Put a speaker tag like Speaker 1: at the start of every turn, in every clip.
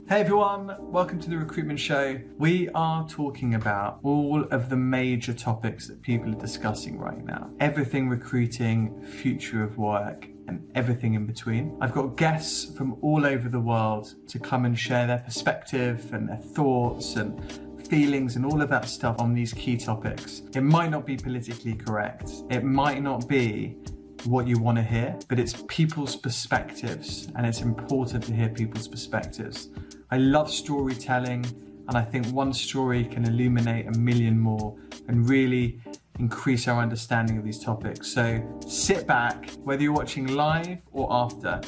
Speaker 1: Hey everyone, welcome to the Recruitment Show. We are talking about all of the major topics that people are discussing right now. Everything recruiting, future of work, and everything in between. I've got guests from all over the world to come and share their perspective and their thoughts and feelings and all of that stuff on these key topics. It might not be politically correct. It might not be what you want to hear, but it's people's perspectives, and it's important to hear people's perspectives. I love storytelling, and I think one story can illuminate a million more and really increase our understanding of these topics. So sit back, whether you're watching live or after,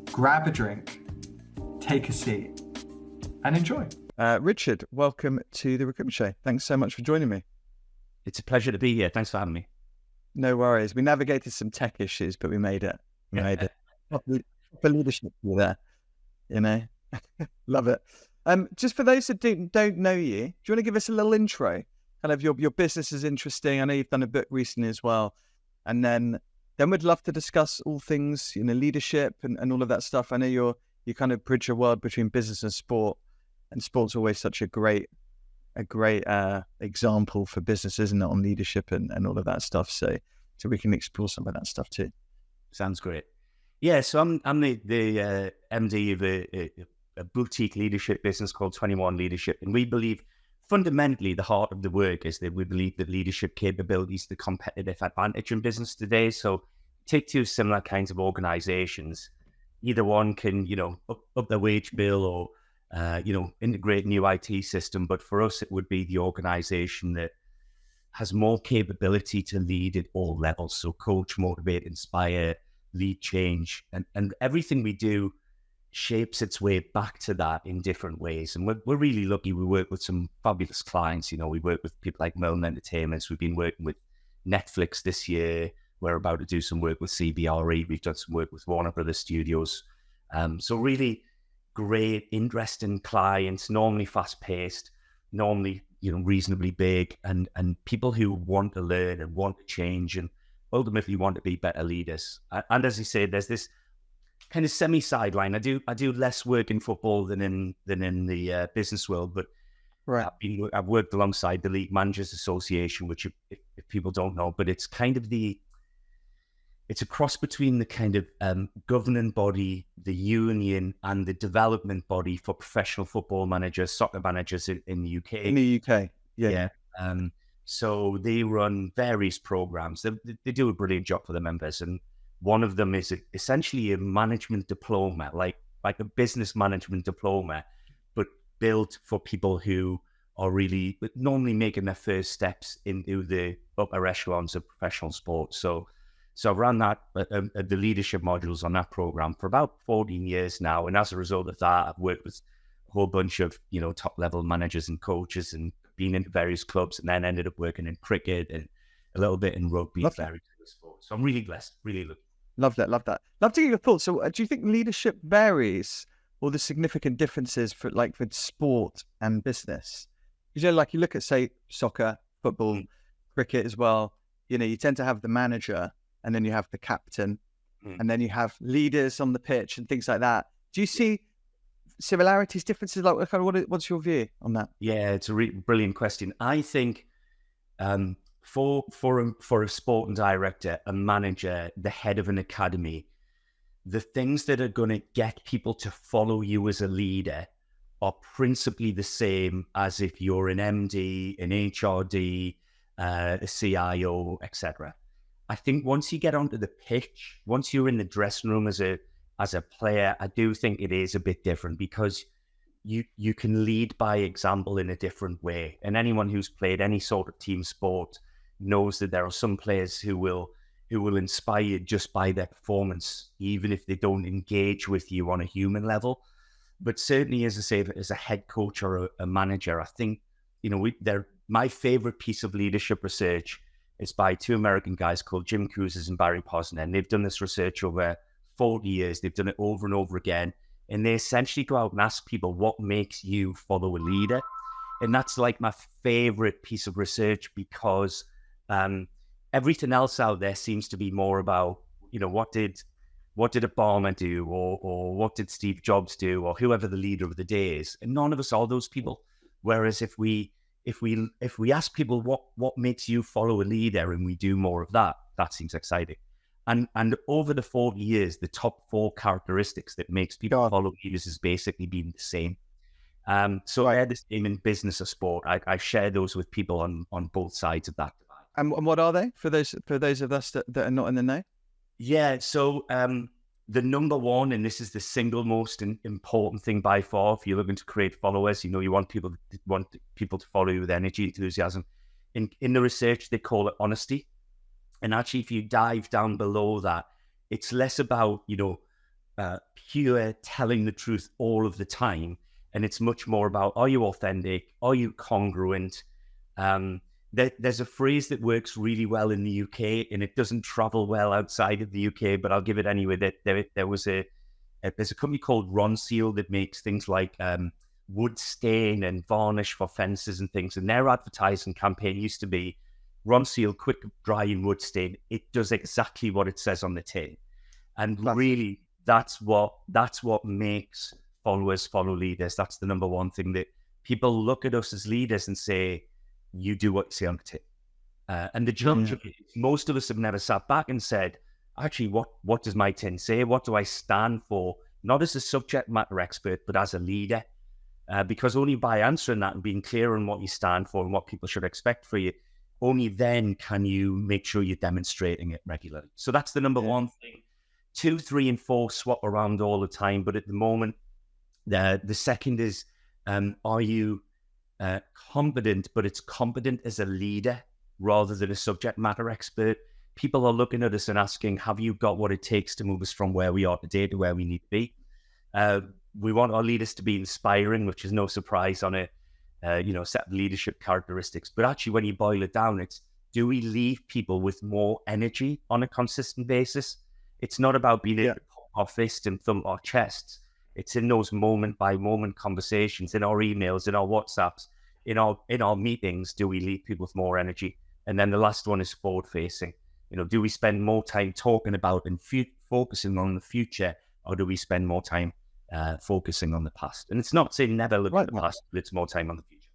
Speaker 1: grab a drink, take a seat, and enjoy.
Speaker 2: Richard, welcome to the Recruitment Show. Thanks so much for joining me.
Speaker 3: It's a pleasure to be here. Thanks for having me.
Speaker 2: No worries. We navigated some tech issues, but we made it. Proper leadership there, you know. Love it. Just for those that don't know you, do you want to give us a little intro? Kind of your business is interesting. I know you've done a book recently as well. And then we'd love to discuss all things, leadership and all of that stuff. I know you kind of bridge a world between business and sport, and sport's always such a great example for business, isn't it, on leadership and all of that stuff. So we can explore some of that stuff too.
Speaker 3: Sounds great. Yeah, so I'm the MD of a boutique leadership business called 21 Leadership, and we believe fundamentally the heart of the work is that we believe that leadership capabilities is the competitive advantage in business today. So take two similar kinds of organizations. Either one can up their wage bill or integrate a new IT system. But for us, it would be the organization that has more capability to lead at all levels. So coach, motivate, inspire, lead change. And everything we do shapes its way back to that in different ways. And we're really lucky. We work with some fabulous clients. We work with people like Melon Entertainments. We've been working with Netflix this year. We're about to do some work with CBRE. We've done some work with Warner Brothers Studios. So really great, interesting clients, normally fast-paced, normally, reasonably big, and people who want to learn and want to change and ultimately want to be better leaders. And as you say, there's this kind of semi-sideline. I do less work in football than in the business world, but
Speaker 2: right.
Speaker 3: I've worked alongside the League Managers Association, which if people don't know, but it's kind of it's a cross between the kind of governing body, the union, and the development body for professional football managers, soccer managers in the UK.
Speaker 2: In the UK, yeah.
Speaker 3: So they run various programs. They do a brilliant job for the members, and one of them is essentially a management diploma, like a business management diploma, but built for people who are really normally making their first steps into the upper echelons of professional sports. So I've run that, the leadership modules on that program for about 14 years now. And as a result of that, I've worked with a whole bunch of, top level managers and coaches and been into various clubs, and then ended up working in cricket and a little bit in rugby, various sports. So I'm really blessed, really lucky.
Speaker 2: Love that. Love to get your thoughts. So do you think leadership varies, or the significant differences for sport and business? Because you look at, say, soccer, football, cricket as well, you tend to have the manager, and then you have the captain, and then you have leaders on the pitch and things like that. Do you see similarities, differences? What's your view on that?
Speaker 3: Yeah, it's a brilliant question. I think for a sporting director, a manager, the head of an academy, the things that are going to get people to follow you as a leader are principally the same as if you're an MD, an HRD, a CIO, etc. I think once you get onto the pitch, once you're in the dressing room as a player, I do think it is a bit different, because you can lead by example in a different way. And anyone who's played any sort of team sport knows that there are some players who will inspire you just by their performance, even if they don't engage with you on a human level. But certainly, as I say, as a head coach or a manager, I think, my favorite piece of leadership research is by two American guys called Jim Kouzes and Barry Posner. And they've done this research over 40 years. They've done it over and over again and they essentially go out and ask people, what makes you follow a leader? And that's like my favorite piece of research, because everything else out there seems to be more about, what did Obama do, or what did Steve Jobs do, or whoever the leader of the day is. And none of us are those people. Whereas if we ask people what makes you follow a leader, and we do more of that, that seems exciting. And over the 40 years, the top 4 characteristics that makes people follow leaders has basically been the same. So I had the same in business or sport. I share those with people on both sides of that divide.
Speaker 2: And what are they for those of us that are not in the know?
Speaker 3: Yeah, so the number one, and this is the single most important thing by far, if you're looking to create followers, you want people to follow you with energy, enthusiasm. In the research, they call it honesty. And actually, if you dive down below that, it's less about pure telling the truth all of the time, and it's much more about, are you authentic? Are you congruent? There's a phrase that works really well in the UK, and it doesn't travel well outside of the UK, but I'll give it anyway. There's a company called Ronseal that makes things like wood stain and varnish for fences and things, and their advertising campaign used to be Ronseal quick drying wood stain. It does exactly what it says on the tin, and really that's what makes followers follow leaders. That's the number one thing, that people look at us as leaders and say, you do what you say on the tin. And the judge, most of us have never sat back and said, actually, what does my tin say? What do I stand for? Not as a subject matter expert, but as a leader. Because only by answering that and being clear on what you stand for and what people should expect for you, only then can you make sure you're demonstrating it regularly. So that's the number one thing. 2, 3, and 4 swap around all the time. But at the moment, the second is, are you competent, but it's competent as a leader rather than a subject matter expert? People are looking at us and asking, have you got what it takes to move us from where we are today to where we need to be? We want our leaders to be inspiring, which is no surprise on a set of leadership characteristics. But actually, when you boil it down, it's, do we leave people with more energy on a consistent basis? It's not about being able to pump our fist and thump our chests. It's in those moment by moment conversations, in our emails, in our WhatsApps, in our meetings. Do we leave people with more energy? And then the last one is forward facing. Do we spend more time talking about and focusing on the future, or do we spend more time focusing on the past? And it's not saying never look at the past, but it's more time on the future.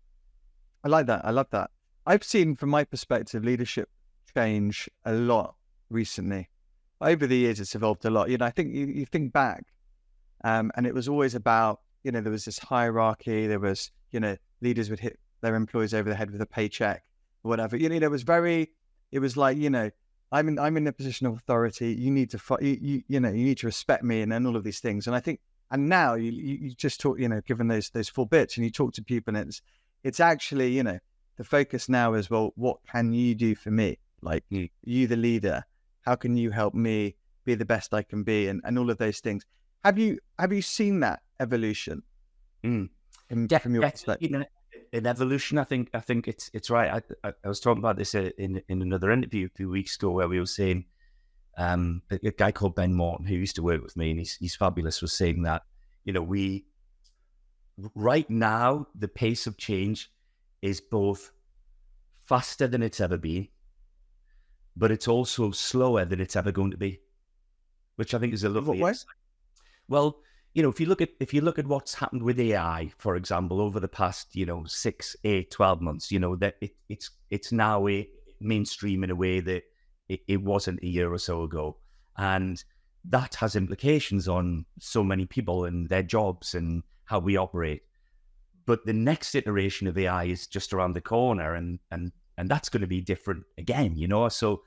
Speaker 2: I like that. I love that. I've seen, from my perspective, leadership change a lot recently. Over the years, it's evolved a lot. I think you think back, and it was always about, there was this hierarchy. There was, leaders would hit their employees over the head with a paycheck or whatever. It was like, I'm in a position of authority. You need to, you need to respect me, and all of these things. And I think, and now you just talk, given those 4 bits, and you talk to people, and it's actually, the focus now is, well, what can you do for me? Like you, the leader, how can you help me be the best I can be, and all of those things. Have you seen that evolution from your perspective?
Speaker 3: In evolution, I think it's right. I was talking about this in another interview a few weeks ago, where we were saying, a guy called Ben Morton, who used to work with me, and he's fabulous, was saying that, we right now, the pace of change is both faster than it's ever been, but it's also slower than it's ever going to be, which I think is a lovely insight. Well, if you look at what's happened with AI, for example, over the past 6, 8, 12 months, that it's now mainstream in a way that it wasn't a year or so ago, and that has implications on so many people and their jobs and how we operate. But the next iteration of AI is just around the corner, and that's going to be different again. So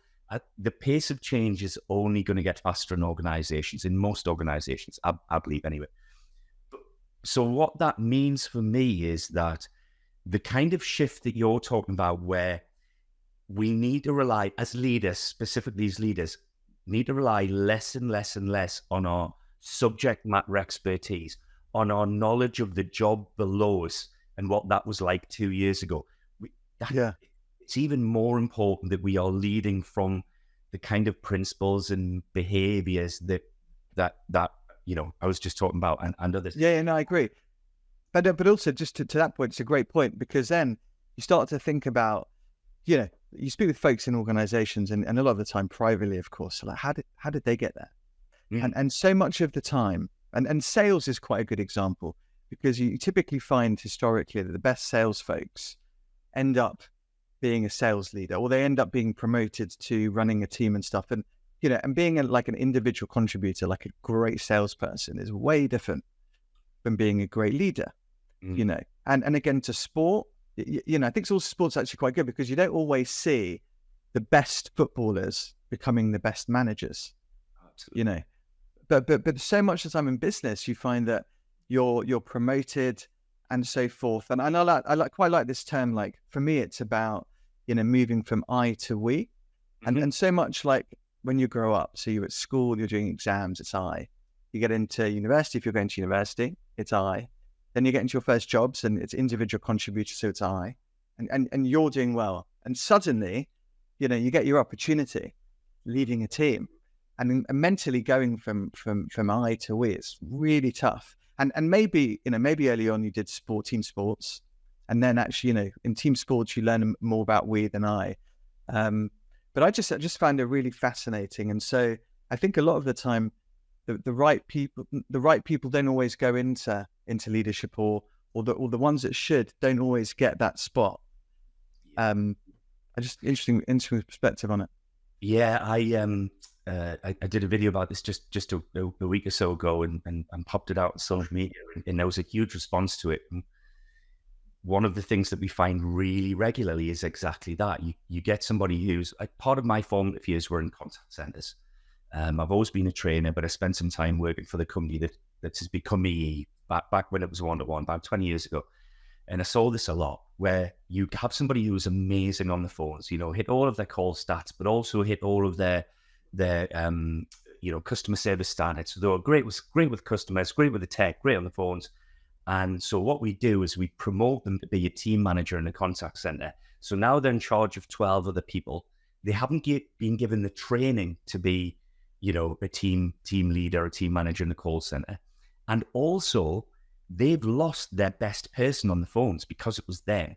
Speaker 3: the pace of change is only going to get faster in organizations, in most organizations, I believe anyway. So what that means for me is that the kind of shift that you're talking about, where we need to rely, as leaders, specifically as leaders, need to rely less and less and less on our subject matter expertise, on our knowledge of the job below us and what that was like 2 years ago. It's even more important that we are leading from the kind of principles and behaviors that I was just talking about, and others.
Speaker 2: Yeah, no, I agree. But also just to that point, it's a great point, because then you start to think about, you speak with folks in organizations, and a lot of the time privately, of course. So like, how did they get there? And so much of the time, and sales is quite a good example, because you typically find historically that the best sales folks end up being a sales leader, or they end up being promoted to running a team and stuff. And, and being like an individual contributor, like a great salesperson, is way different than being a great leader, and again, to sport, I think all sports actually quite good, because you don't always see the best footballers becoming the best managers.
Speaker 3: Absolutely.
Speaker 2: But so much of the time in business, you find that you're promoted and so forth. And I quite like this term. Like, for me, it's about moving from I to we, and so much like when you grow up. So you're at school, you're doing exams, it's I. You get into university, if you're going to university, it's I. Then you get into your first jobs, and it's individual contributor, so it's I. And you're doing well. And suddenly, you get your opportunity leading a team. And mentally going from I to we, it's really tough. And maybe early on you did team sports, and then actually, in team sports you learn more about we than I. But I just found it really fascinating. And so I think a lot of the time, the right people don't always go into leadership, or the ones that should don't always get that spot. I just interesting perspective on it.
Speaker 3: Yeah, I did a video about this just a week or so ago, and popped it out on social media, and there was a huge response to it. And one of the things that we find really regularly is exactly that. You get somebody who's like, part of my formative years were in contact centers. I've always been a trainer, but I spent some time working for the company that has become EE back when it was one-to-one, about 20 years ago. And I saw this a lot, where you have somebody who was amazing on the phones, hit all of their call stats, but also hit all of their customer service standards. So they were great with customers, great with the tech, great on the phones. And so what we do is we promote them to be a team manager in a contact center. So now they're in charge of 12 other people. They haven't been given the training to be, a team leader, a team manager in the call center. And also, they've lost their best person on the phones because it was there.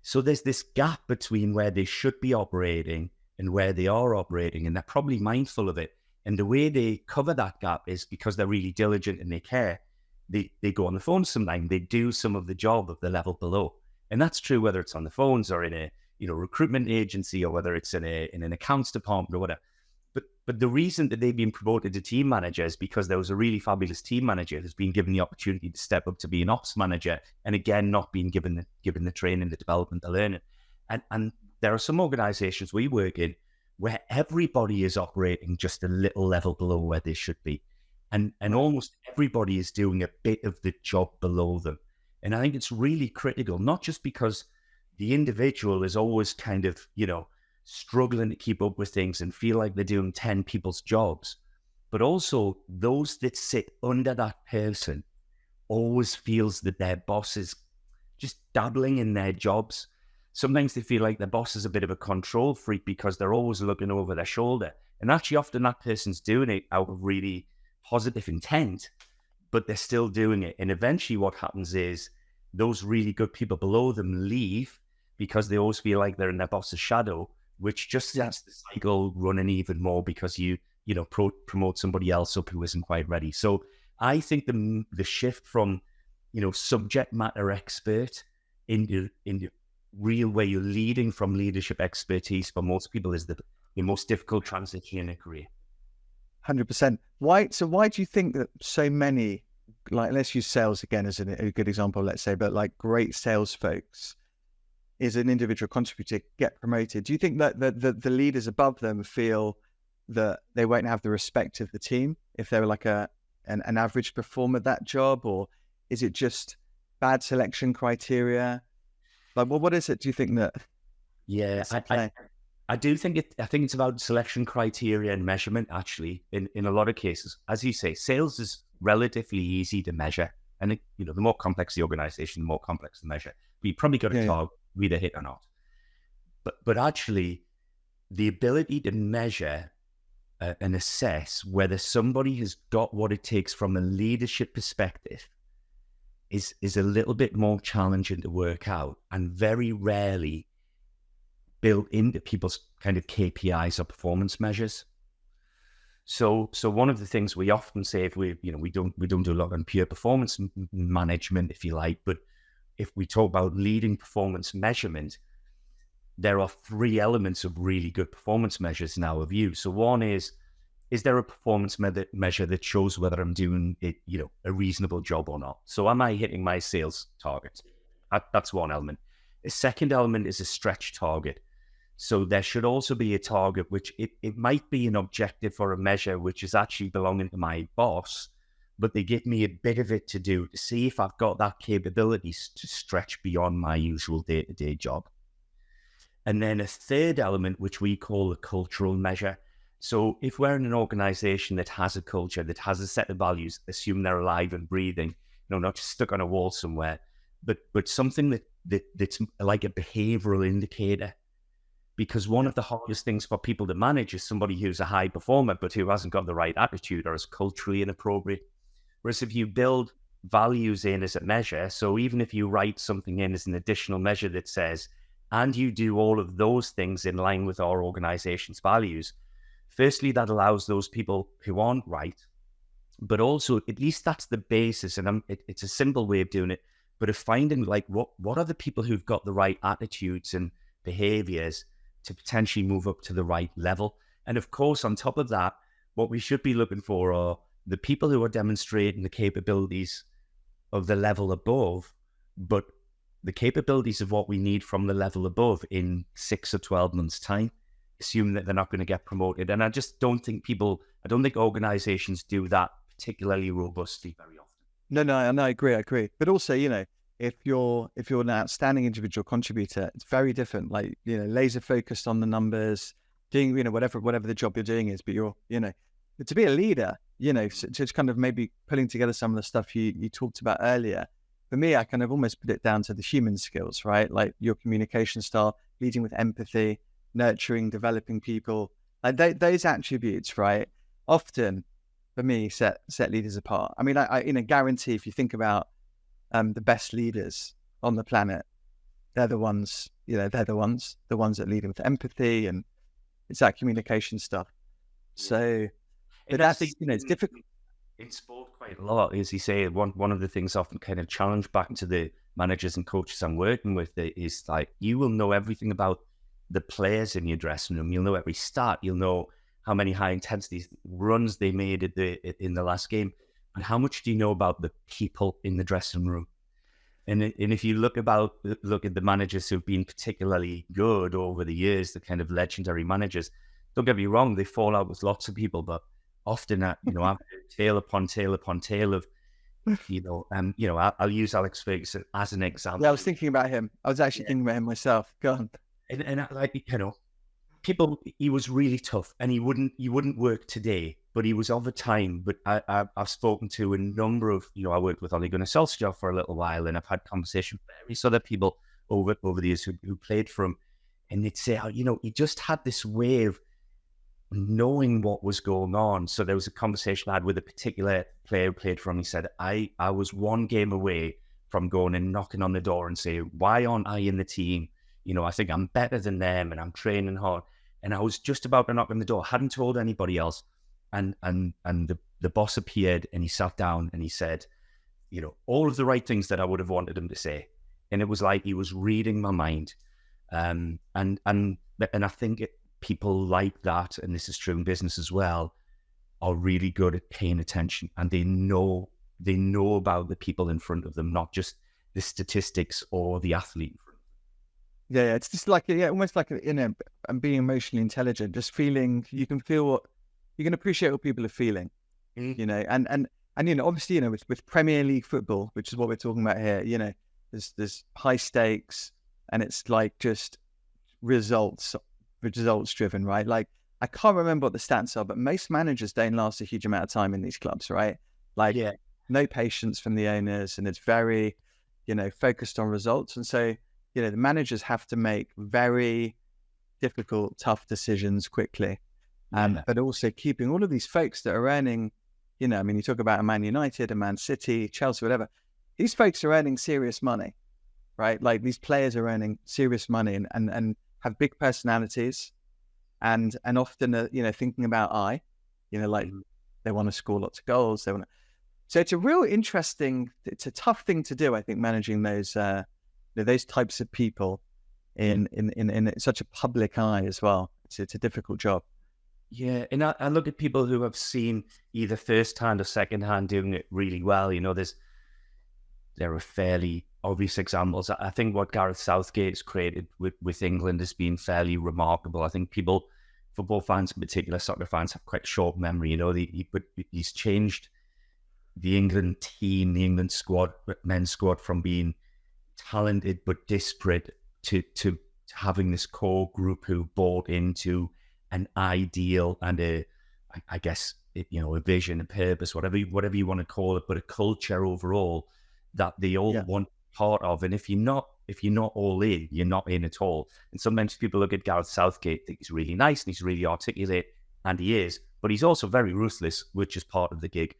Speaker 3: So there's this gap between where they should be operating and where they are operating, and they're probably mindful of it. And the way they cover that gap is because they're really diligent and they care. They go on the phone sometimes, they do some of the job of the level below. And that's true whether it's on the phones or in a recruitment agency, or whether it's in an accounts department or whatever. But the reason that they've been promoted to team manager is because there was a really fabulous team manager who's been given the opportunity to step up to be an ops manager, and again, not being given the training, the development, the learning. And there are some organizations we work in where everybody is operating just a little level below where they should be. And almost everybody is doing a bit of the job below them. And I think it's really critical, not just because the individual is always kind of, struggling to keep up with things and feel like they're doing 10 people's jobs, but also those that sit under that person always feels that their boss is just dabbling in their jobs. Sometimes they feel like their boss is a bit of a control freak because they're always looking over their shoulder. And actually often that person's doing it out of really positive intent, but they're still doing it. And eventually what happens is those really good people below them leave because they always feel like they're in their boss's shadow, which just sets the cycle running even more because you promote somebody else up who isn't quite ready. So I think the shift from, subject matter expert into real where you're leading from leadership expertise for most people is the most difficult transition in a career.
Speaker 2: 100%. Why do you think that so many, like, let's use sales again as a good example, let's say, but like great sales folks is an individual contributor get promoted? Do you think that the leaders above them feel that they won't have the respect of the team if they were like an average performer at that job, or is it just bad selection criteria? Like, what is it? Do you think that?
Speaker 3: Yeah, I do think I think it's about selection criteria and measurement. Actually, in a lot of cases, as you say, sales is relatively easy to measure, and the more complex the organization, the more complex the measure. But you probably got a target, either hit or not. But actually, the ability to measure and assess whether somebody has got what it takes from a leadership perspective is a little bit more challenging to work out, and very rarely built into people's kind of KPIs or performance measures. So one of the things we often say, if we don't do a lot on pure performance management, if you like, but if we talk about leading performance measurement, there are three elements of really good performance measures in our view. So one is there a performance measure that shows whether I'm doing it, a reasonable job or not? So am I hitting my sales targets? That's one element. A second element is a stretch target. So there should also be a target, which it might be an objective or a measure which is actually belonging to my boss, but they give me a bit of it to do to see if I've got that capabilities to stretch beyond my usual day-to-day job. And then a third element, which we call a cultural measure. So if we're in an organization that has a culture, that has a set of values, assume they're alive and breathing, not just stuck on a wall somewhere, but something that's like a behavioral indicator. Because one of the hardest things for people to manage is somebody who's a high performer, but who hasn't got the right attitude or is culturally inappropriate. Whereas if you build values in as a measure, so even if you write something in as an additional measure that says, and you do all of those things in line with our organization's values, firstly, that allows those people who aren't right, but also at least that's the basis. And it's a simple way of doing it, but of finding like what are the people who've got the right attitudes and behaviors to potentially move up to the right level. And of course, on top of that, what we should be looking for are the people who are demonstrating the capabilities of the level above, but the capabilities of what we need from the level above in 6 or 12 months' time, assume that they're not going to get promoted. And I just don't think organizations do that particularly robustly very often.
Speaker 2: No, I agree. But also, if you're an outstanding individual contributor, it's very different. Like, laser focused on the numbers, doing, whatever the job you're doing is, but you're, but to be a leader, just kind of maybe pulling together some of the stuff you talked about earlier. For me, I kind of almost put it down to the human skills, right? Like your communication style, leading with empathy, nurturing, developing people, like those attributes, right? Often, for me, set leaders apart. I mean, I guarantee if you think about the best leaders on the planet, they're the ones that lead with empathy, and it's that communication stuff. So, but that's it's difficult.
Speaker 3: In sport, quite a lot, as you say, one of the things often kind of challenged back to the managers and coaches I'm working with is like, you will know everything about the players in your dressing room. You'll know every stat. You'll know how many high intensity runs they made in the last game. But how much do you know about the people in the dressing room? And if you look at the managers who've been particularly good over the years, the kind of legendary managers, don't get me wrong, they fall out with lots of people, but often, I've heard tale upon tale upon tale of, I'll use Alex Ferguson as an example.
Speaker 2: Yeah, I was thinking about him. I was actually thinking about him myself. Go on.
Speaker 3: And people, he was really tough, and he wouldn't work today, but he was of a time. But I've spoken to a number of, I worked with Ole Gunnar Solskjaer for a little while, and I've had conversations with various other people over the years who played for him, and they'd say, he just had this way of knowing what was going on. So there was a conversation I had with a particular player who played for him. He said, I was one game away from going and knocking on the door and saying, why aren't I in the team? I think I'm better than them and I'm training hard. And I was just about to knock on the door, hadn't told anybody else. And the boss appeared and he sat down and he said, all of the right things that I would have wanted him to say. And it was like he was reading my mind. And I think people like that, and this is true in business as well, are really good at paying attention, and they know about the people in front of them, not just the statistics or the athlete in front of them.
Speaker 2: Yeah, it's just like almost like and being emotionally intelligent, just feeling you can appreciate what people are feeling, and obviously with Premier League football, which is what we're talking about here, there's high stakes, and it's like just results driven, right? Like I can't remember what the stats are, but most managers don't last a huge amount of time in these clubs, right? Like no patience from the owners, and it's very, focused on results. And so, the managers have to make very difficult, tough decisions quickly. but also keeping all of these folks that are earning, you know, I mean, you talk about a Man United, a Man City, Chelsea, whatever. These folks are earning serious money, right? Like these players are earning serious money and have big personalities and often, you know, thinking about you know, like they want to score lots of goals. So it's a real interesting, it's a tough thing to do, I think, managing those types of people in such a public eye as well. It's a difficult job.
Speaker 3: Yeah, and I look at people who have seen either first hand or second hand doing it really well. You know, there are fairly obvious examples. I think what Gareth Southgate has created with England has been fairly remarkable. I think people, football fans in particular, soccer fans, have quite short memory. You know, but he's changed the England team, the England squad, men's squad, from being talented but disparate to having this core group who bought into an ideal and I guess, you know, a vision, a purpose, whatever you want to call it, but a culture overall that they all want part of. And if you're not all in, you're not in at all. And sometimes people look at Gareth Southgate, think he's really nice and he's really articulate, and he is, but he's also very ruthless, which is part of the gig.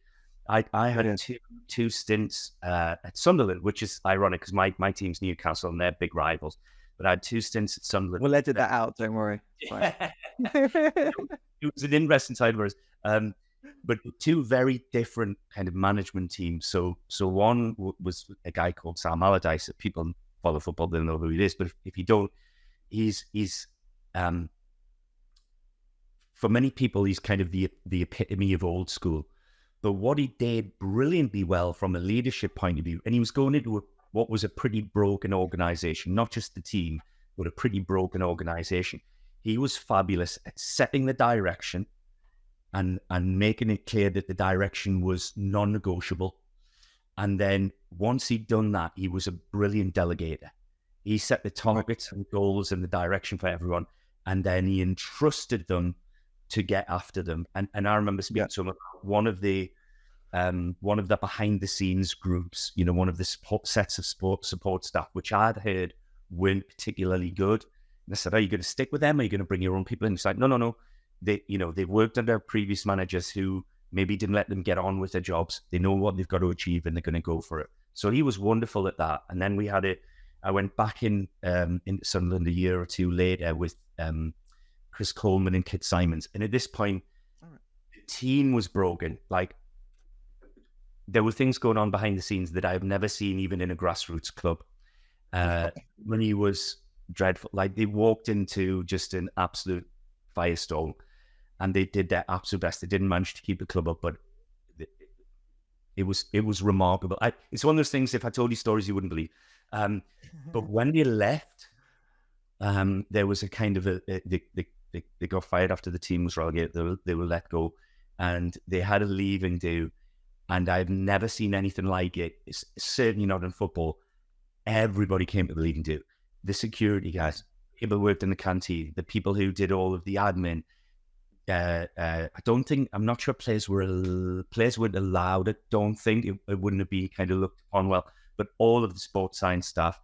Speaker 3: I had two stints at Sunderland, which is ironic because my team's Newcastle and they're big rivals. But I had 2 stints at Sunderland.
Speaker 2: We'll edit that out, don't worry.
Speaker 3: It was an interesting side of us. But 2 very different kind of management teams. So one was a guy called Sam Allardyce. If people follow football, they'll know who he is. But if you don't, he's for many people, he's kind of the epitome of old school. But what he did brilliantly well from a leadership point of view, and he was going into what was a pretty broken organization, not just the team, but a pretty broken organization. He was fabulous at setting the direction and making it clear that the direction was non-negotiable. And then once he'd done that, he was a brilliant delegator. He set the targets and goals and the direction for everyone, and then he entrusted them to get after them. And I remember speaking to him about one of the behind the scenes groups, you know, one of the sets of support staff, which I'd heard weren't particularly good. And I said, are you going to stick with them? Are you going to bring your own people in? He's like, no. They've worked under previous managers who maybe didn't let them get on with their jobs. They know what they've got to achieve and they're going to go for it. So he was wonderful at that. And then I went back into Sunderland a year or 2 later with Chris Coleman and Kit Simons. And at this point, the team was broken. Like, there were things going on behind the scenes that I've never seen, even in a grassroots club. When he was dreadful, like they walked into just an absolute firestorm, and they did their absolute best. They didn't manage to keep the club up, but it was remarkable. It's one of those things. If I told you stories, you wouldn't believe. But when they left, there was a kind of they got fired after the team was relegated. They were let go, and they had a leaving do. And I've never seen anything like it. It's certainly not in football. Everybody came to the leaving do. The security guys, people who worked in the canteen, the people who did all of the admin. I'm not sure players weren't allowed. I don't think it wouldn't have been kind of looked upon well. But all of the sports science staff,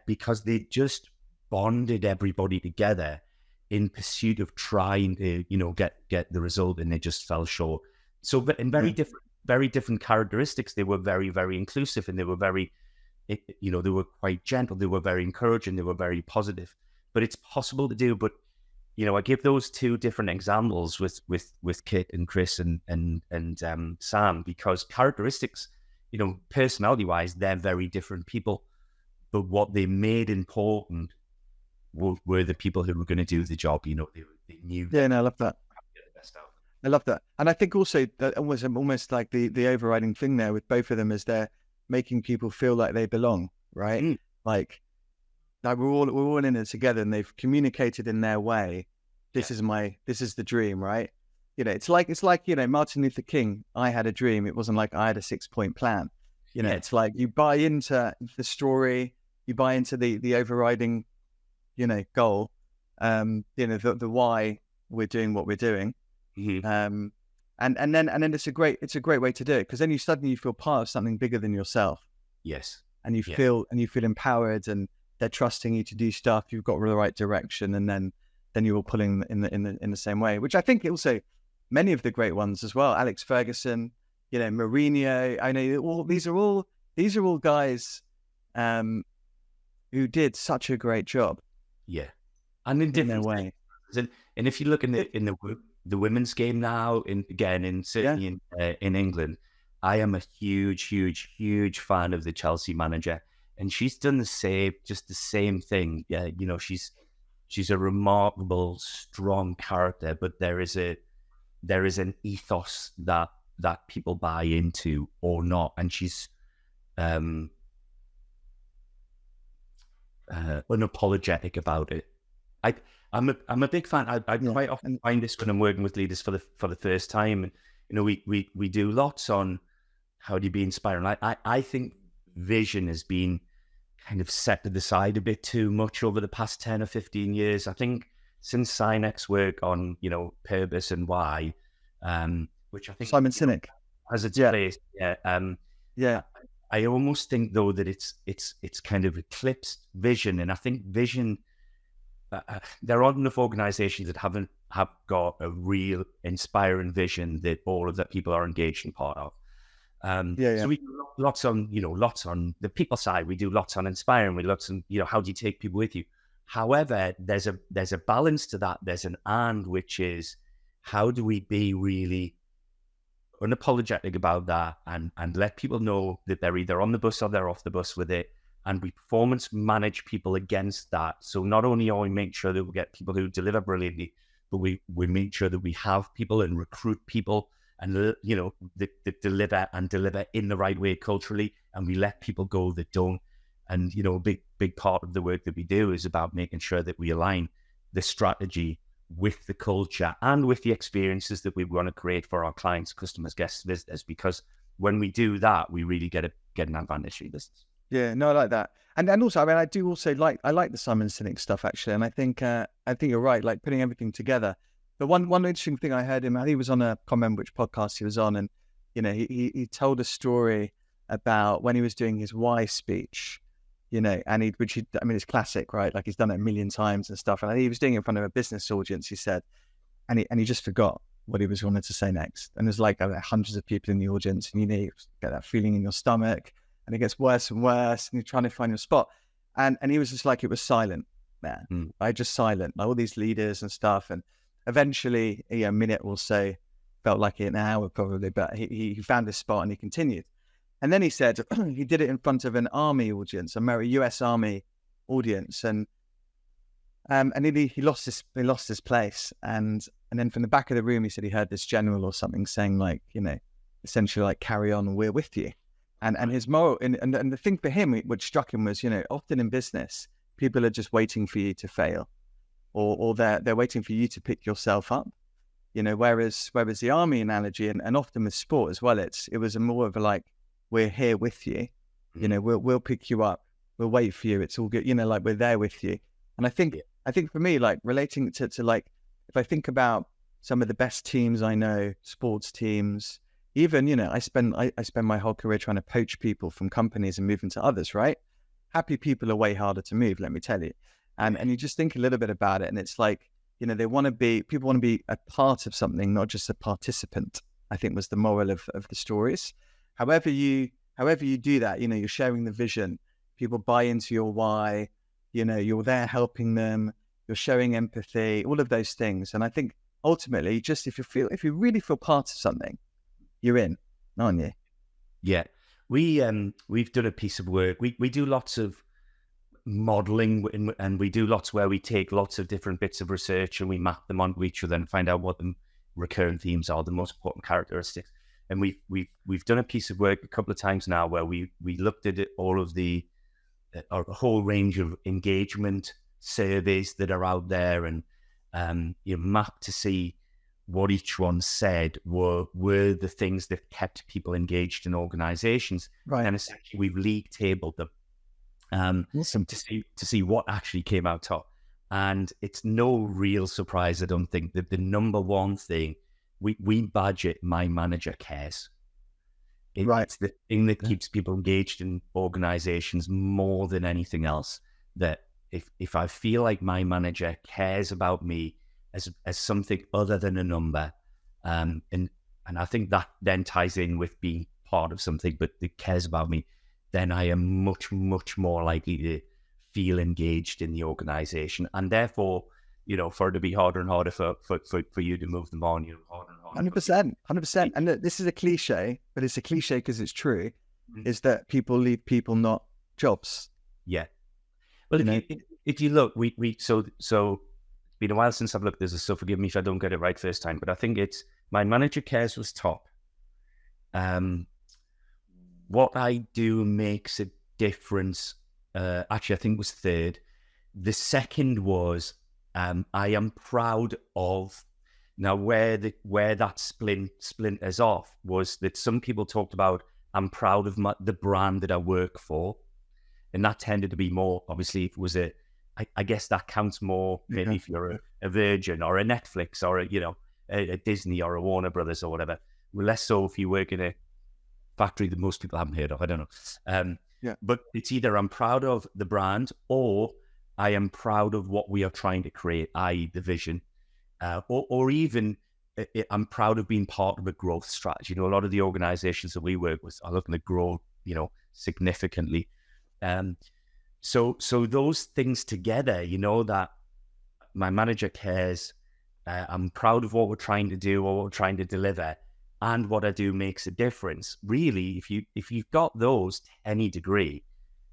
Speaker 3: because they just bonded everybody together in pursuit of trying to, you know, get the result, and they just fell short. So, in very different characteristics, they were very, very inclusive, and they were very, you know, they were quite gentle. They were very encouraging. They were very positive. But it's possible to do. But, you know, I give those 2 different examples with Kit and Chris and Sam, because characteristics, you know, personality wise, they're very different people. But what they made important were the people who were going to do the job. You know, they knew.
Speaker 2: Yeah, no, I love that. I love that. And I think also that was almost like the overriding thing there with both of them is they're making people feel like they belong, right? Like we're all in it together, and they've communicated in their way. This is the dream, right? You know, it's like, you know, Martin Luther King, I had a dream. It wasn't like I had a 6-point plan. You know, it's like you buy into the story, you buy into the overriding, you know, goal, you know, the why we're doing what we're doing. And then it's a great way to do it, because then you suddenly feel part of something bigger than yourself.
Speaker 3: Yes.
Speaker 2: And you feel empowered, and they're trusting you to do stuff. You've got the right direction, and then then you're all pulling in the same way. Which I think also many of the great ones as well. Alex Ferguson, Mourinho. I know these are all guys who did such a great job.
Speaker 3: Yeah, and in different
Speaker 2: way.
Speaker 3: And if you look in the women's game now, certainly in England, I am a huge fan of the Chelsea manager, and she's done the same thing. Yeah, she's a remarkable, strong character, but there is an ethos that people buy into or not, and she's unapologetic about it. I'm a big fan. I quite often find this when I'm working with leaders for the first time, and we do lots on how do you be inspiring. I think vision has been kind of set to the side a bit too much over the past 10 or 15 years. I think since Sinek's work on purpose and why, which I think
Speaker 2: Simon Sinek
Speaker 3: has its place. I almost think though that it's kind of eclipsed vision, and I think vision. There aren't enough organizations that have got a real inspiring vision that all of the people are engaged in part of. So we do lots on the people side. We do lots on inspiring. We lots on how do you take people with you. However, there's a balance to that. There's an and, which is how do we be really unapologetic about that and let people know that they're either on the bus or they're off the bus with it. And we performance manage people against that. So not only are we making sure that we get people who deliver brilliantly, but we make sure that we have people and recruit people and that deliver in the right way culturally, and we let people go that don't. And a big part of the work that we do is about making sure that we align the strategy with the culture and with the experiences that we want to create for our clients, customers, guests, visitors. Because when we do that, we really get an advantage in business.
Speaker 2: Yeah, no, I like that, and also, I mean, I like the Simon Sinek stuff actually, and I think you're right, like putting everything together. The one interesting thing I heard him, I think he was on can't remember which podcast he was on, and he told a story about when he was doing his why speech, and I mean, it's classic, right? Like he's done it a million times and stuff, and I think he was doing it in front of a business audience. He said, and he just forgot what he was wanted to say next, and there's like hundreds of people in the audience, and you get that feeling in your stomach. And it gets worse and worse, and you're trying to find your spot. And he was just like, it was silent there. Just silent, like all these leaders and stuff. And eventually, a minute or so, felt like an hour probably, but he found his spot and he continued. And then he said he did it in front of an army audience, a US Army audience, and he lost his place. And then from the back of the room, he said he heard this general or something saying like, essentially like, carry on, we're with you. And his moral, and the thing for him, which struck him was, often in business, people are just waiting for you to fail, or they're waiting for you to pick yourself up, whereas the army analogy, and often with sport as well, it was more of a like, we're here with you, we'll pick you up, we'll wait for you, it's all good, like we're there with you. And I think for me, like relating to like, if I think about some of the best teams I know, sports teams. Even, I spend my whole career trying to poach people from companies and move them to others, right? Happy people are way harder to move, let me tell you. And you just think a little bit about it, and it's like, people want to be a part of something, not just a participant, I think was the moral of the stories. However you do that, you're sharing the vision, people buy into your why, you're there helping them, you're showing empathy, all of those things. And I think ultimately, just if you really feel part of something, you're in, aren't you?
Speaker 3: Yeah, we've done a piece of work. We do lots of modeling, and we do lots where we take lots of different bits of research and we map them onto each other and find out what the recurrent themes are, the most important characteristics. And we've done a piece of work a couple of times now where we looked at all of a whole range of engagement surveys that are out there, and mapped to see what each one said were the things that kept people engaged in organizations.
Speaker 2: Right.
Speaker 3: And essentially we've league tabled them
Speaker 2: awesome.
Speaker 3: to see what actually came out top. And it's no real surprise, I don't think, that the number one thing, we badge it, my manager cares. It's the thing that keeps people engaged in organizations more than anything else, that if I feel like my manager cares about me as something other than a number, and I think that then ties in with being part of something, but it cares about me, then I am much, much more likely to feel engaged in the organization. And therefore, for it to be harder and harder for you to move them on, harder and harder.
Speaker 2: 100%. And look, this is a cliche, but it's a cliche because it's true, is that people leave people, not jobs.
Speaker 3: Yeah. Well, if you look, so it's been a while since I've looked at this, so forgive me if I don't get it right first time, but I think it's my manager cares was top. What I do makes a difference. Actually, I think was third. The second was I am proud of. Now, where that splinters off was that some people talked about I'm proud of the brand that I work for, and that tended to be more, obviously, if it was I guess that counts more maybe if you're a Virgin or a Netflix or a Disney or a Warner Brothers or whatever. Less so if you work in a factory that most people haven't heard of. I don't know. But it's either I'm proud of the brand or I am proud of what we are trying to create, i.e. the vision, or even I'm proud of being part of a growth strategy. A lot of the organizations that we work with are looking to grow, significantly. So those things together, that my manager cares, I'm proud of what we're trying to do or what we're trying to deliver, and what I do makes a difference. Really, if you've got those to any degree,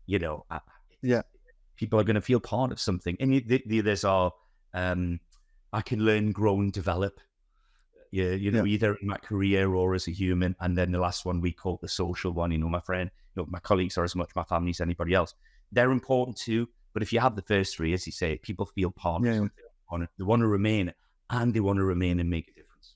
Speaker 3: people are going to feel part of something. And the others are, I can learn, grow, and develop. Either in my career or as a human. And then the last one we call the social one. My friend, my colleagues are as much my family as anybody else. They're important too. But if you have the first three, as you say, people feel part of something. They want to remain, and they want to remain and make a difference.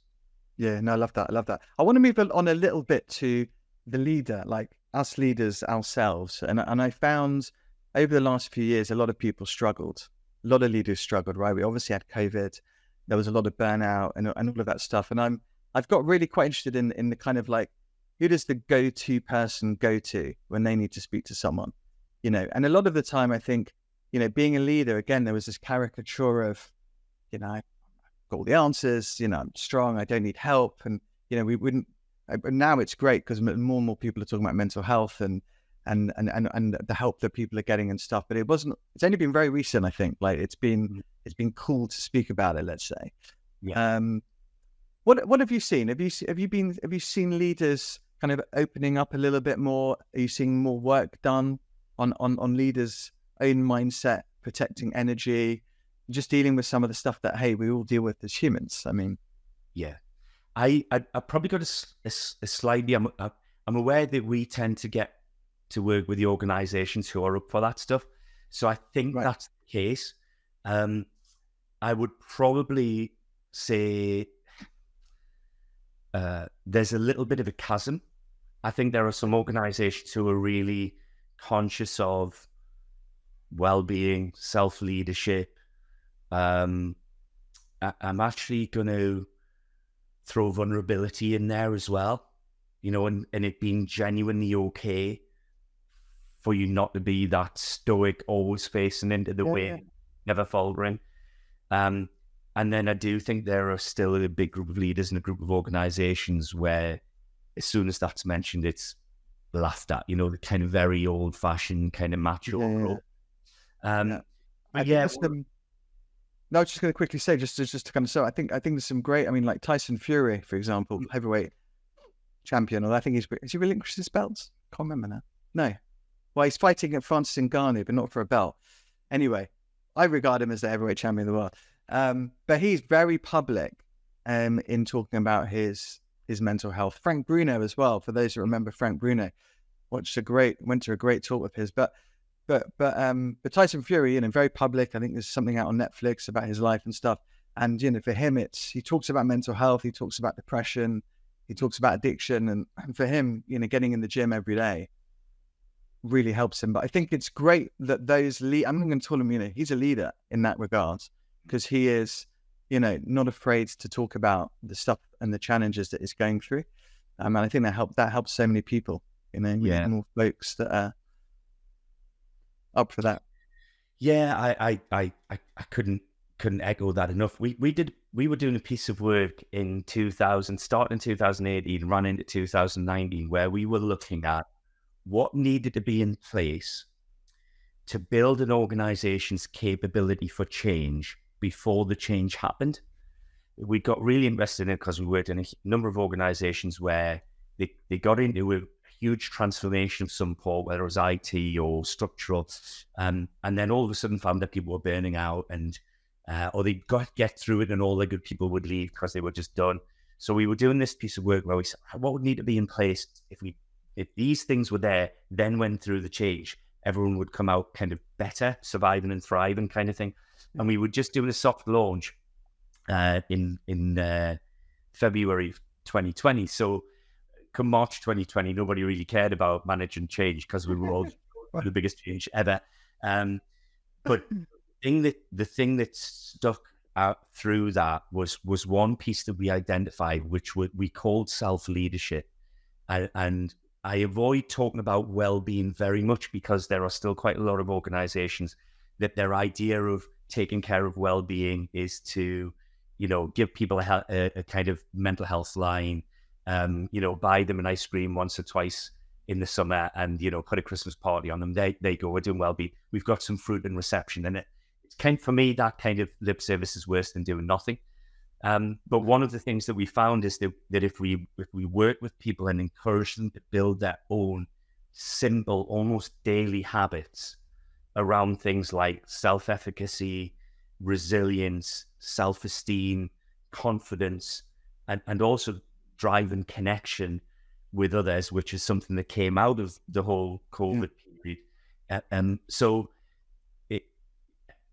Speaker 2: Yeah, no, I love that. I want to move on a little bit to the leader, like us leaders ourselves. And I found over the last few years, a lot of people struggled. A lot of leaders struggled, right? We obviously had COVID. There was a lot of burnout and all of that stuff. And I've got really quite interested in the kind of like, who does the go-to person go to when they need to speak to someone? And a lot of the time I think, being a leader, again, there was this caricature of, I've got all the answers, I'm strong, I don't need help. And, we wouldn't, but now it's great because more and more people are talking about mental health and the help that people are getting and stuff. But it's only been very recent, I think. Like it's been cool to speak about it, let's say.
Speaker 3: Yeah.
Speaker 2: What have you seen? Have you seen leaders kind of opening up a little bit more? Are you seeing more work done on leaders' own mindset, protecting energy, just dealing with some of the stuff that, hey, we all deal with as humans? I mean,
Speaker 3: yeah, I probably got a slightly. I'm aware that we tend to get to work with the organizations who are up for that stuff, so I think that's the case. I would probably say there's a little bit of a chasm. I think there are some organizations who are really conscious of well-being, self-leadership. I'm actually going to throw vulnerability in there as well, and it being genuinely okay for you not to be that stoic, always facing into the wind, never faltering. And then I do think there are still a big group of leaders and a group of organizations where as soon as that's mentioned, it's laughed at, the kind of very old-fashioned kind of macho approach.
Speaker 2: No, I was just going to quickly say, just to kind of say, I think there's some great. I mean, like Tyson Fury, for example, heavyweight champion. Or I think has he relinquished his belts? Can't remember now. No, well, he's fighting at Francis Ngannou, but not for a belt. Anyway, I regard him as the heavyweight champion of the world. But he's very public, in talking about his mental health. Frank Bruno as well. For those who remember Frank Bruno, went to a great talk with his. But Tyson Fury, very public. I think there's something out on Netflix about his life and stuff. And for him, he talks about mental health. He talks about depression. He talks about addiction. And for him, getting in the gym every day really helps him. But I think it's great that I'm not going to call him, he's a leader in that regard, because he is, not afraid to talk about the stuff and the challenges that he's going through. And I think that helps so many people, more folks that are up for that.
Speaker 3: Yeah, I couldn't echo that enough. We were doing a piece of work in 2000, starting in 2018, ran into 2019, where we were looking at what needed to be in place to build an organization's capability for change before the change happened. We got really invested in it because we worked in a number of organizations where they got into a huge transformation of some port, whether it was IT or structural, and then all of a sudden found that people were burning out, and or they get through it and all the good people would leave because they were just done. So we were doing this piece of work where we said, what would need to be in place if these things were there, then went through the change, everyone would come out kind of better, surviving and thriving kind of thing. And we were just doing a soft launch in February 2020. So come March 2020, nobody really cared about managing change because we were all the biggest change ever. But the thing that stuck out through that was one piece that we identified, which we called self-leadership. And I avoid talking about well-being very much because there are still quite a lot of organizations that their idea of taking care of well-being is to, give people a kind of mental health line, buy them an ice cream once or twice in the summer and, put a Christmas party on them. They go, we're doing well-being. We've got some fruit and reception. And it's kind for me, that kind of lip service is worse than doing nothing. But one of the things that we found is that if we work with people and encourage them to build their own simple, almost daily habits around things like self-efficacy, resilience, self-esteem, confidence, and also drive and connection with others, which is something that came out of the whole COVID period. So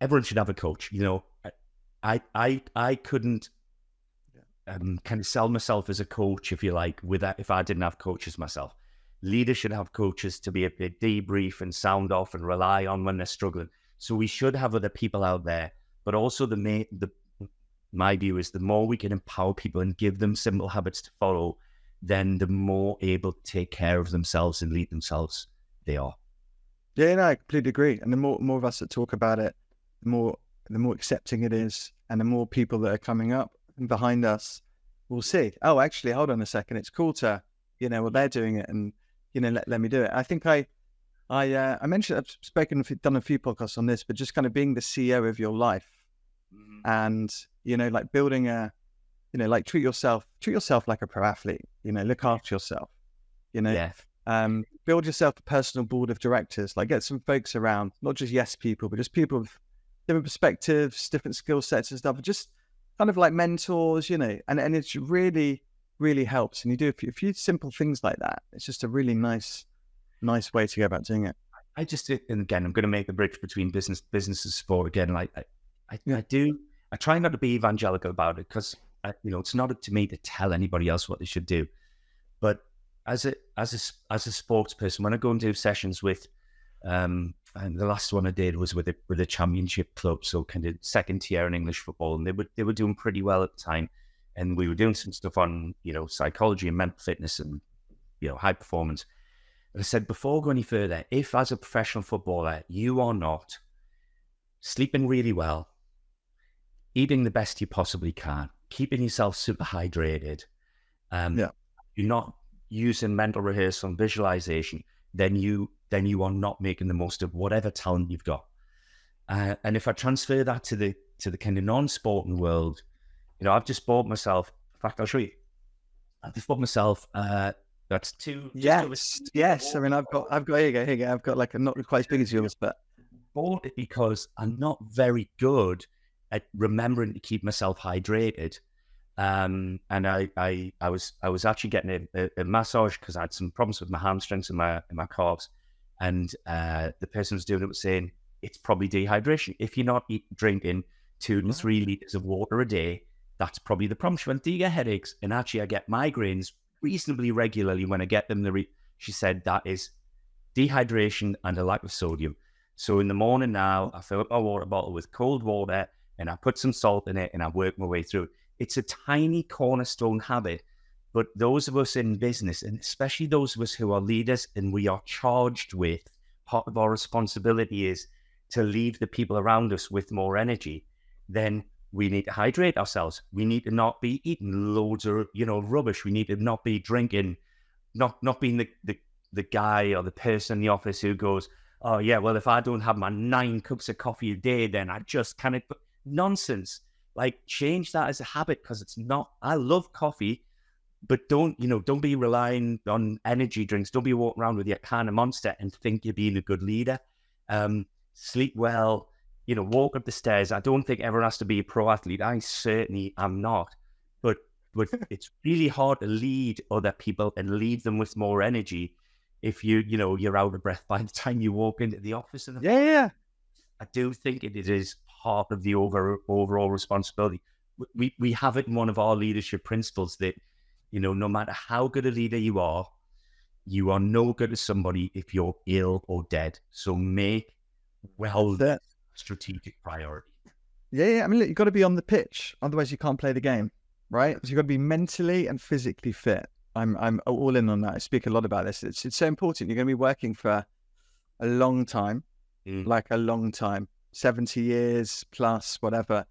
Speaker 3: everyone should have a coach. I couldn't kind of sell myself as a coach, if you like, if I didn't have coaches myself. Leaders should have coaches to be able to debrief and sound off and rely on when they're struggling. So we should have other people out there, but also my view is the more we can empower people and give them simple habits to follow, then the more able to take care of themselves and lead themselves they are.
Speaker 2: Yeah, no, I completely agree. And the more of us that talk about it, the more accepting it is, and the more people that are coming up and behind us will see, oh, actually, hold on a second, it's cool to, well, they're doing it, and let me do it. I think I mentioned, I've done a few podcasts on this, but just kind of being the CEO of your life, and like building like treat yourself like a pro athlete. Look after yourself. Build yourself a personal board of directors. Like get some folks around, not just yes people, but just people with different perspectives, different skill sets and stuff. Just kind of like mentors, and it's really, really helps. And you do a few simple things like that. It's just a really nice way to go about doing it.
Speaker 3: And again, I'm going to make the bridge between business and sport again. Like I try not to be evangelical about it because it's not up to me to tell anybody else what they should do. But as a sports person, when I go and do sessions with, and the last one I did was with a championship club, so kind of second tier in English football, and they were doing pretty well at the time, and we were doing some stuff on psychology and mental fitness and high performance. And I said, before I go any further, if as a professional footballer you are not sleeping really well, eating the best you possibly can, keeping yourself super hydrated, you're not using mental rehearsal and visualization, then you are not making the most of whatever talent you've got. And if I transfer that to the kind of non-sporting world, I've just bought myself. In fact, I'll show you. I've just bought myself. That's two.
Speaker 2: Yes. I mean, I've got. Here you go. I've got like a not quite as big as yours, but
Speaker 3: bought it because I'm not very good at remembering to keep myself hydrated. And I was actually getting a massage because I had some problems with my hamstrings and my calves, and the person who's doing it was saying it's probably dehydration. If you're not drinking 2 to 3 liters of water a day, that's probably the problem. She went, do you get headaches? And actually, I get migraines reasonably regularly when I get them. She said that is dehydration and a lack of sodium. So in the morning now, I fill up my water bottle with cold water and I put some salt in it and I work my way through it. It's a tiny cornerstone habit, but those of us in business, and especially those of us who are leaders and we are charged with, part of our responsibility is to leave the people around us with more energy, then we need to hydrate ourselves. We need to not be eating loads of, rubbish. We need to not be drinking, not being the guy or the person in the office who goes, oh yeah, well, if I don't have my 9 cups of coffee a day, then I just cannot. Nonsense. Like, change that as a habit, because it's not. I love coffee, but don't be relying on energy drinks. Don't be walking around with your can of Monster and think you're being a good leader. Sleep well, walk up the stairs. I don't think everyone has to be a pro athlete. I certainly am not. But it's really hard to lead other people and lead them with more energy if you're out of breath by the time you walk into the office.
Speaker 2: Yeah.
Speaker 3: I do think it is part of the overall responsibility. We have it in one of our leadership principles that, no matter how good a leader you are no good to somebody if you're ill or dead. So make wellness strategic priority.
Speaker 2: Yeah. I mean, look, you've got to be on the pitch, otherwise you can't play the game, right? So you've got to be mentally and physically fit. I'm all in on that. I speak a lot about this. It's so important. You're going to be working for a long time, like a long time, 70 years plus, whatever.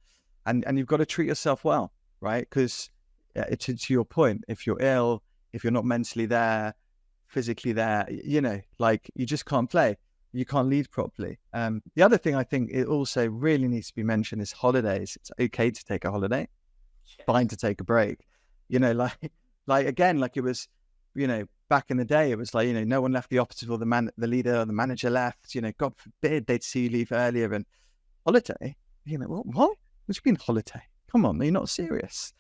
Speaker 2: And you've got to treat yourself well, right? Because to your point, if you're ill, if you're not mentally there, physically there, like, you just can't play. You can't lead properly. The other thing I think it also really needs to be mentioned is holidays. It's okay to take a holiday, fine to take a break. Like again, like it was, back in the day, it was like, no one left the office before the leader or the manager left. God forbid they'd see you leave earlier. And holiday, what? What do you mean holiday? Come on, you're not serious.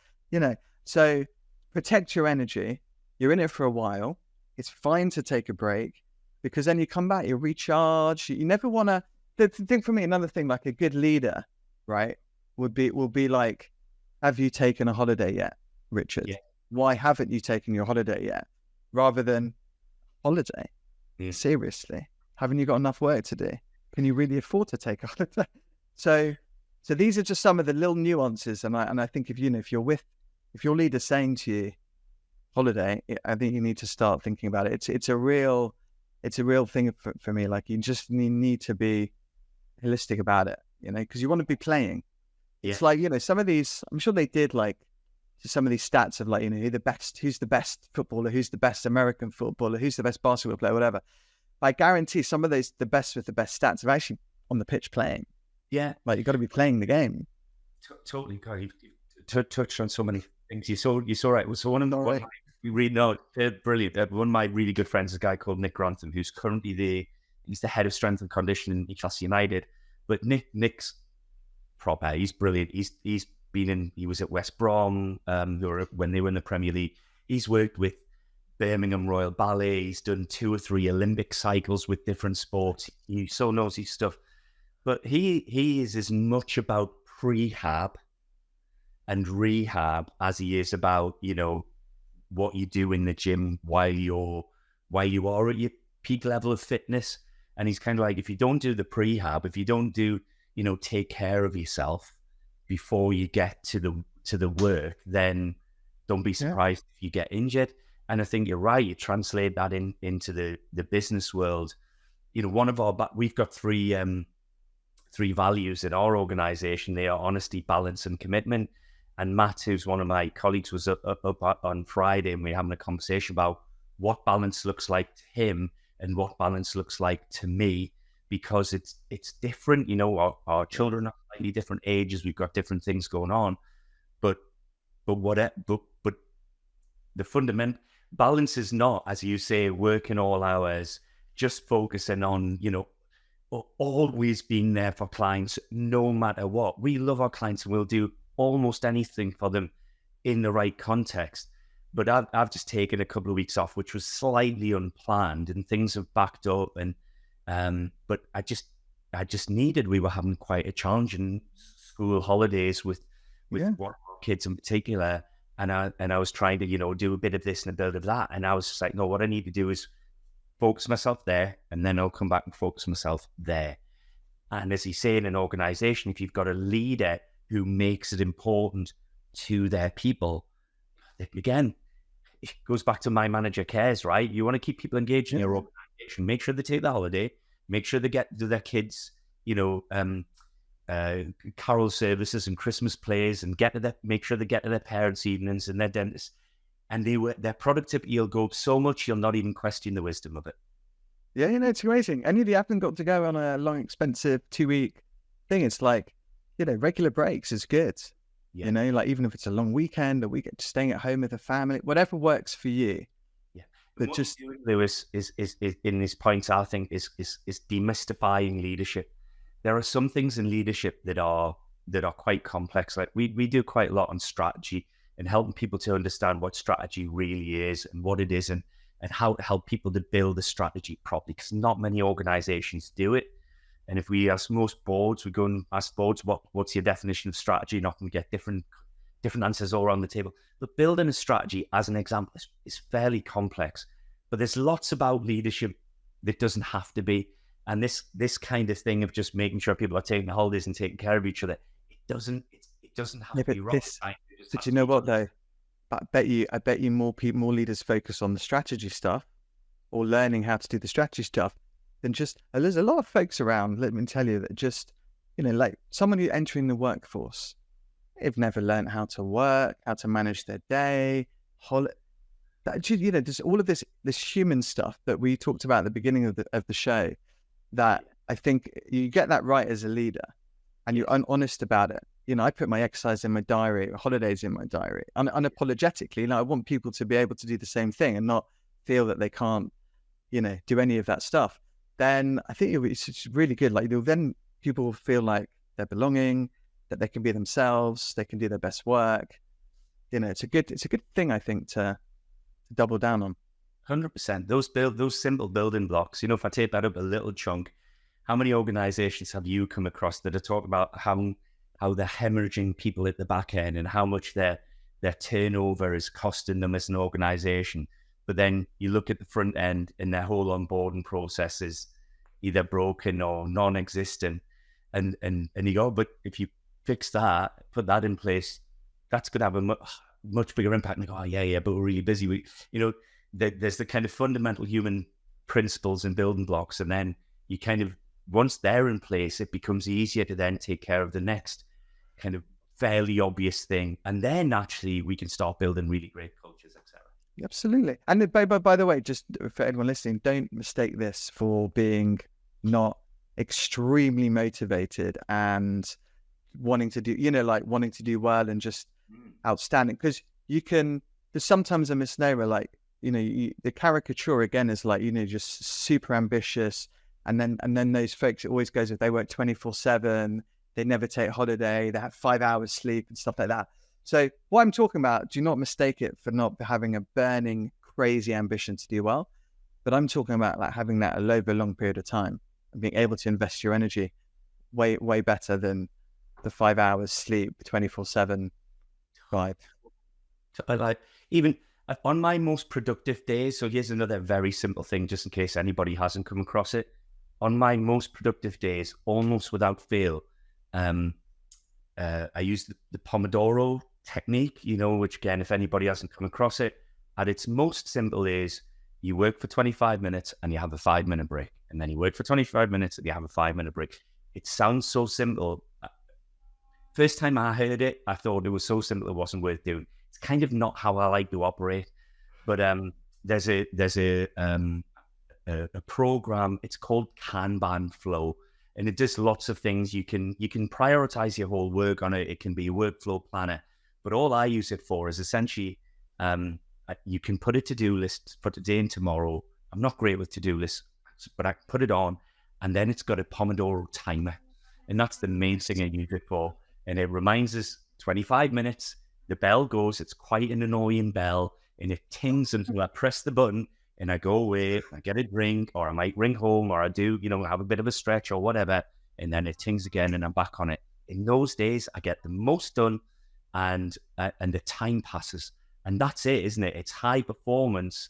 Speaker 2: So protect your energy. You're in it for a while. It's fine to take a break, because then you come back, you recharge. You never want to. The thing for me, another thing, like a good leader, right, will be like, have you taken a holiday yet, Richard? Yeah. Why haven't you taken your holiday yet? Rather than holiday. Yeah. Seriously, haven't you got enough work to do? Can you really afford to take a holiday? So these are just some of the little nuances, and I think if your leader's saying to you holiday, I think you need to start thinking about it. It's a real thing for me. Like, you just need to be holistic about it, because you want to be playing. Yeah. It's like, some of these, I'm sure they did like some of these stats of like, who's the best footballer, who's the best American footballer, who's the best basketball player, whatever. I guarantee some of those, the best with the best stats, are actually on the pitch playing. Yeah. Like, you've got to be playing the game.
Speaker 3: Totally. God, you touched on so many things. You saw right. So one of the, we read now, brilliant. One of my really good friends is a guy called Nick Grantham, who's currently he's the head of strength and conditioning in Newcastle United. But Nick's proper. He's brilliant. He was at West Brom when they were in the Premier League. He's worked with Birmingham Royal Ballet. He's done 2 or 3 Olympic cycles with different sports. He so knows his stuff. But he is as much about prehab and rehab as he is about, what you do in the gym while you are at your peak level of fitness. And he's kind of like, if you don't do the prehab, if you don't do, take care of yourself before you get to the work, then don't be surprised if you get injured. And I think you're right. You translate that into the business world. We've got three values in our organization. They are honesty, balance, and commitment. And Matt, who's one of my colleagues, was up on Friday, and we were having a conversation about what balance looks like to him and what balance looks like to me, because it's different. Our children are slightly different ages. We've got different things going on, but the fundamental balance is not, as you say, working all hours, just focusing on, always being there for clients, no matter what. We love our clients and we'll do almost anything for them in the right context. But I've just taken a couple of weeks off, which was slightly unplanned, and things have backed up. And but I just needed. We were having quite a challenging school holidays with one of our kids in particular, and I was trying to do a bit of this and a bit of that, and I was just like, no, what I need to do is focus myself there, and then I'll come back and focus myself there. And as you say, in an organization, if you've got a leader who makes it important to their people, again, it goes back to my manager cares, right? You want to keep people engaged in your organization. Make sure they take the holiday. Make sure they get their kids carol services and Christmas plays, and make sure they get to their parents' evenings and their dentists, and their productivity will go up so much you'll not even question the wisdom of it.
Speaker 2: Yeah, it's amazing. And you haven't got to go on a long, expensive 2-week thing. It's like, regular breaks is good.
Speaker 3: Yeah.
Speaker 2: Like even if it's a long weekend, staying at home with the family, whatever works for you.
Speaker 3: Yeah.
Speaker 2: But just
Speaker 3: Lewis is in this point, I think, is demystifying leadership. There are some things in leadership that are quite complex. Like we do quite a lot on strategy and helping people to understand what strategy really is and what it isn't, and how to help people to build a strategy properly, because not many organizations do it. And if we ask most boards, we go and ask boards, what's your definition of strategy? And often we get different answers all around the table. But building a strategy, as an example, is fairly complex. But there's lots about leadership that doesn't have to be. And this kind of thing of just making sure people are taking holidays and taking care of each other, it doesn't have to be wrong.
Speaker 2: But you know what though? I bet you more leaders focus on the strategy stuff or learning how to do the strategy stuff than just, there's a lot of folks around, let me tell you, that just, like someone who's entering the workforce, they've never learned how to work, how to manage their day, there's all of this human stuff that we talked about at the beginning of the show, that I think you get that right as a leader and you're honest about it. I put my exercise in my diary, holidays in my diary, unapologetically. I want people to be able to do the same thing and not feel that they can't, do any of that stuff. Then I think it's really good. Like then people will feel like they're belonging, that they can be themselves, they can do their best work. It's a good thing, I think, to double down on.
Speaker 3: 100%. Those simple building blocks. If I take that up a little chunk, how many organizations have you come across that are talking about how they're hemorrhaging people at the back end and how much their turnover is costing them as an organization? But then you look at the front end and their whole onboarding process is either broken or non-existent. And you go, but if you fix that, put that in place, that's going to have a much bigger impact. And you go, oh, yeah, but we're really busy. There's the kind of fundamental human principles and building blocks. And then you kind of, once they're in place, it becomes easier to then take care of the next kind of fairly obvious thing. And then actually we can start building really great cultures, etc.
Speaker 2: Absolutely. And by the way, just for anyone listening, don't mistake this for being not extremely motivated and wanting to do, wanting to do well and just outstanding. Because there's sometimes a misnomer, like, the caricature again is like, just super ambitious. And then those folks, it always goes, if they work 24/7, they never take holiday, they have 5 hours sleep and stuff like that. So what I'm talking about, do not mistake it for not having a burning, crazy ambition to do well. But I'm talking about like having that over a long period of time and being able to invest your energy way, way better than the 5 hours sleep, 24/7 vibe.
Speaker 3: Like even on my most productive days, so here's another very simple thing, just in case anybody hasn't come across it. On my most productive days, almost without fail, I use the Pomodoro technique, which again, if anybody hasn't come across it, at its most simple is you work for 25 minutes and you have a 5-minute break. And then you work for 25 minutes and you have a 5-minute break. It sounds so simple. First time I heard it, I thought it was so simple it wasn't worth doing. It's kind of not how I like to operate. But there's a program, it's called Kanban Flow. And it does lots of things. You can prioritize your whole work on it. It can be a workflow planner. But all I use it for is essentially, you can put a to-do list for today and tomorrow. I'm not great with to-do lists, but I put it on, and then it's got a Pomodoro timer. And that's the main thing I use it for. And it reminds us 25 minutes, the bell goes, it's quite an annoying bell, and it tings until I press the button and I go away, I get a drink, or I might ring home, or I do, have a bit of a stretch or whatever, and then it tings again and I'm back on it. In those days, I get the most done, and the time passes. And that's it, isn't it? It's high performance,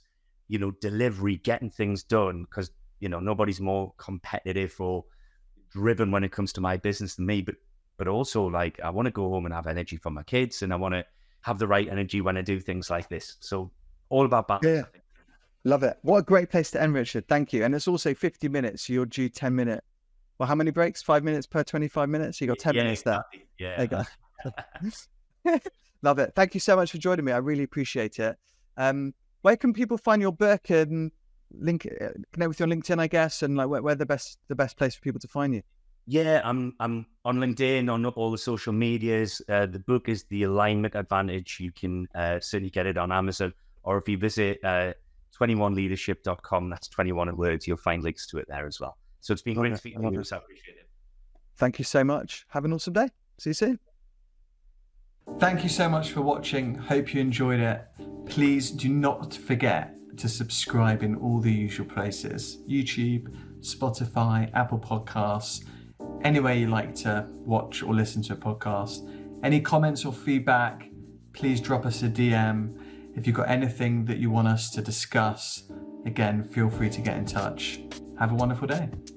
Speaker 3: delivery, getting things done, because, nobody's more competitive or driven when it comes to my business than me, but also like I want to go home and have energy for my kids, and I want to have the right energy when I do things like this. So all about balance.
Speaker 2: Yeah. Love it. What a great place to end, Richard. Thank you. And it's also 50 minutes. You're due 10-minute well, how many breaks? 5 minutes per 25 minutes? You got 10 minutes there.
Speaker 3: Exactly. Yeah.
Speaker 2: There you go. Love it. Thank you so much for joining me. I really appreciate it. Where can people find your book and connect with you on LinkedIn, I guess, and like where the best place for people to find you?
Speaker 3: Yeah, I'm on LinkedIn, on all the social medias. The book is The Alignment Advantage. You can certainly get it on Amazon, or if you visit 21leadership.com, that's 21 in words, you'll find links to it there as well. So it's been great to meet you, Lewis. I appreciate it.
Speaker 2: Thank you so much. Have an awesome day. See you soon.
Speaker 1: Thank you so much for watching. Hope you enjoyed it. Please do not forget to subscribe in all the usual places: YouTube, Spotify, Apple Podcasts, anywhere you like to watch or listen to a podcast. Any comments or feedback, please drop us a DM. If you've got anything that you want us to discuss, again, feel free to get in touch. Have a wonderful day.